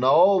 9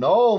9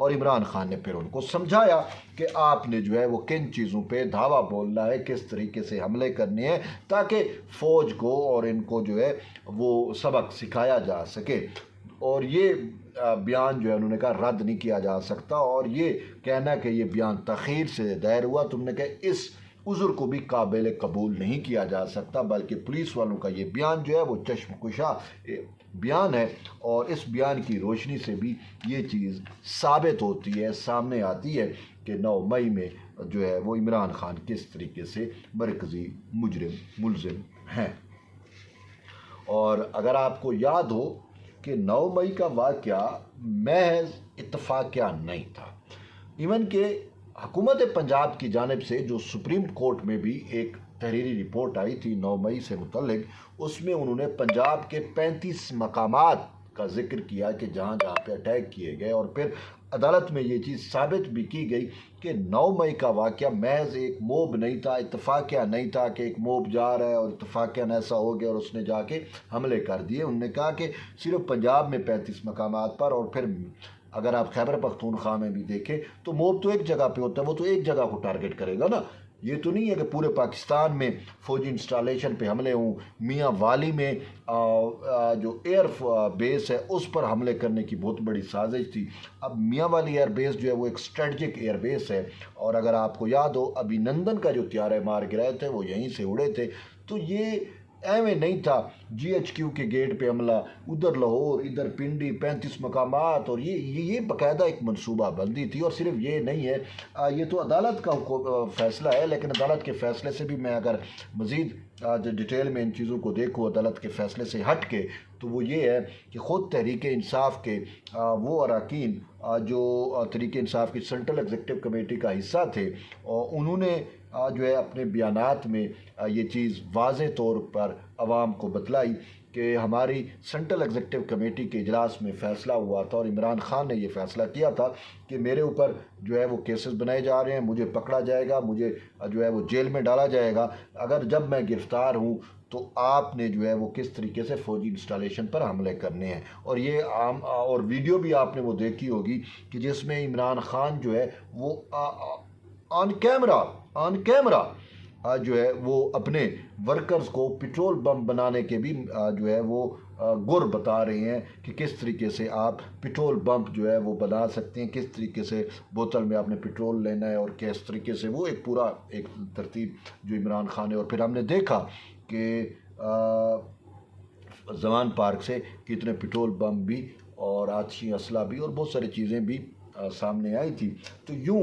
اور عمران خان نے پھر ان کو سمجھایا کہ آپ نے جو ہے وہ کن چیزوں پہ دھاوا بولنا ہے، کس طریقے سے حملے کرنے ہیں تاکہ فوج کو اور ان کو جو ہے وہ سبق سکھایا جا سکے۔ اور یہ بیان جو ہے انہوں نے کہا رد نہیں کیا جا سکتا، اور یہ کہنا کہ یہ بیان تاخیر سے دائر ہوا، تم نے کہا اس عذر کو بھی قابل قبول نہیں کیا جا سکتا، بلکہ پولیس والوں کا یہ بیان جو ہے وہ چشم کشا بیان ہے، اور اس بیان کی روشنی سے بھی یہ چیز ثابت ہوتی ہے، سامنے آتی ہے کہ 9 مئی میں جو ہے وہ عمران خان کس طریقے سے مرکزی ملزم ہیں۔ اور اگر آپ کو یاد ہو کہ 9 مئی کا واقعہ محض اتفاقیہ نہیں تھا، ایون کہ حکومت پنجاب کی جانب سے جو سپریم کورٹ میں بھی ایک تحریری رپورٹ آئی تھی 9 مئی سے متعلق، اس میں انہوں نے پنجاب کے 35 مقامات کا ذکر کیا کہ جہاں پہ اٹیک کیے گئے، اور پھر عدالت میں یہ چیز ثابت بھی کی گئی کہ 9 مئی کا واقعہ محض ایک موب نہیں تھا، اتفاقیہ نہیں تھا کہ ایک موب جا رہا ہے اور اتفاقیہ ایسا ہو گیا اور اس نے جا کے حملے کر دیے۔ انہوں نے کہا کہ صرف پنجاب میں 35 مقامات پر، اور پھر اگر آپ خیبر پختونخوا میں بھی دیکھیں تو موب تو ایک جگہ پہ ہوتا ہے، وہ تو ایک جگہ کو ٹارگٹ کرے گا نا، یہ تو نہیں ہے کہ پورے پاکستان میں فوجی انسٹالیشن پہ حملے ہوں۔ میاں والی میں جو ایئر بیس ہے اس پر حملے کرنے کی بہت بڑی سازش تھی۔ اب میاں والی ایئر بیس جو ہے وہ ایک اسٹریٹجک ایئر بیس ہے، اور اگر آپ کو یاد ہو ابھی نندن کا جو طیارے مار گرائے تھے وہ یہیں سے اڑے تھے، تو یہ ایویں نہیں تھا GHQ کے گیٹ پہ حملہ، ادھر لاہور ادھر پنڈی 35 مقامات، اور یہ باقاعدہ ایک منصوبہ بندی تھی۔ اور صرف یہ نہیں ہے، یہ تو عدالت کا فیصلہ ہے، لیکن عدالت کے فیصلے سے بھی میں اگر مزید ڈیٹیل میں ان چیزوں کو دیکھوں عدالت کے فیصلے سے ہٹ کے، تو وہ یہ ہے کہ خود تحریک انصاف کے وہ اراکین جو تحریک انصاف کی سینٹرل ایگزیکٹو کمیٹی کا حصہ تھے، اور انہوں نے جو ہے اپنے بیانات میں یہ چیز واضح طور پر عوام کو بتلائی کہ ہماری سینٹرل ایگزیکٹو کمیٹی کے اجلاس میں فیصلہ ہوا تھا، اور عمران خان نے یہ فیصلہ کیا تھا کہ میرے اوپر جو ہے وہ کیسز بنائے جا رہے ہیں، مجھے پکڑا جائے گا، مجھے جو ہے وہ جیل میں ڈالا جائے گا اگر جب میں گرفتار ہوں، تو آپ نے جو ہے وہ کس طریقے سے فوجی انسٹالیشن پر حملے کرنے ہیں۔ اور یہ عام اور ویڈیو بھی آپ نے وہ دیکھی ہوگی کہ جس میں عمران خان جو ہے وہ آن کیمرہ جو ہے وہ اپنے ورکرز کو پٹرول بم بنانے کے بھی جو ہے وہ گر بتا رہے ہیں کہ کس طریقے سے آپ پٹرول بم جو ہے وہ بنا سکتے ہیں، کس طریقے سے بوتل میں آپ نے پٹرول لینا ہے، اور کس طریقے سے وہ ایک پورا ایک ترتیب جو عمران خان نے۔ اور پھر ہم نے دیکھا کہ زمان پارک سے کتنے پٹرول بم بھی اور آتشی اسلحہ بھی اور بہت ساری چیزیں بھی سامنے آئی تھی۔ تو یوں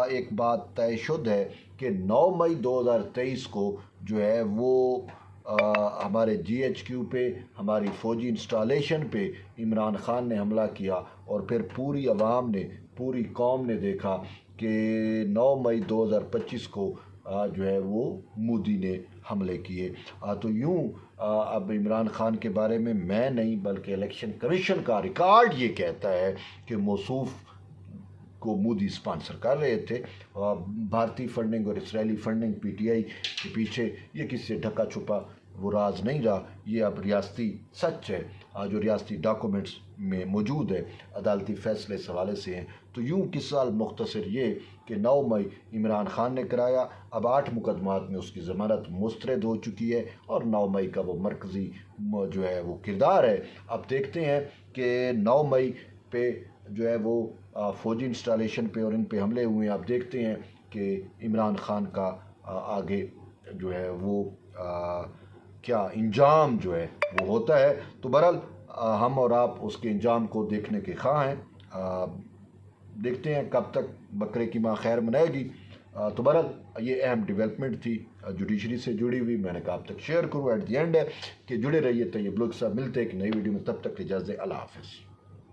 ایک بات طے شد ہے کہ 9 مئی 2023 کو جو ہے وہ ہمارے GHQ پہ، ہماری فوجی انسٹالیشن پہ عمران خان نے حملہ کیا، اور پھر پوری عوام نے، پوری قوم نے دیکھا کہ 9 مئی 2025 کو جو ہے وہ مودی نے حملے کیے۔ تو یوں اب عمران خان کے بارے میں نہیں بلکہ الیکشن کمیشن کا ریکارڈ یہ کہتا ہے کہ موصوف کو مودی سپانسر کر رہے تھے، بھارتی فنڈنگ اور اسرائیلی فنڈنگ PTI کے پیچھے، یہ کسی سے ڈھکا چھپا وہ راز نہیں رہا، یہ اب ریاستی سچ ہے جو ریاستی ڈاکومنٹس میں موجود ہے، عدالتی فیصلے اس حوالے سے ہیں۔ تو یوں قصہ مختصر یہ کہ 9 مئی عمران خان نے کرایا، اب 8 مقدمات میں اس کی ضمانت مسترد ہو چکی ہے، اور 9 مئی کا وہ مرکزی جو ہے وہ کردار ہے۔ اب دیکھتے ہیں کہ 9 مئی پہ جو ہے وہ فوجی انسٹالیشن پہ اور ان پہ حملے ہوئے ہیں، اب دیکھتے ہیں کہ عمران خان کا آگے جو ہے وہ کیا انجام جو ہے وہ ہوتا ہے۔ تو بہرحال ہم اور آپ اس کے انجام کو دیکھنے کے خواہاں ہیں، دیکھتے ہیں کب تک بکرے کی ماں خیر منائے گی۔ تو بہرحال یہ اہم ڈیولپمنٹ تھی جوڈیشری سے جڑی ہوئی، میں نے کہا اب تک شیئر کروں۔ ایٹ دی اینڈ ہے کہ جڑے رہیے طیب لوگ، صاحب ملتے ہیں ایک نئی ویڈیو میں، تب تک اجازت، اللہ حافظ۔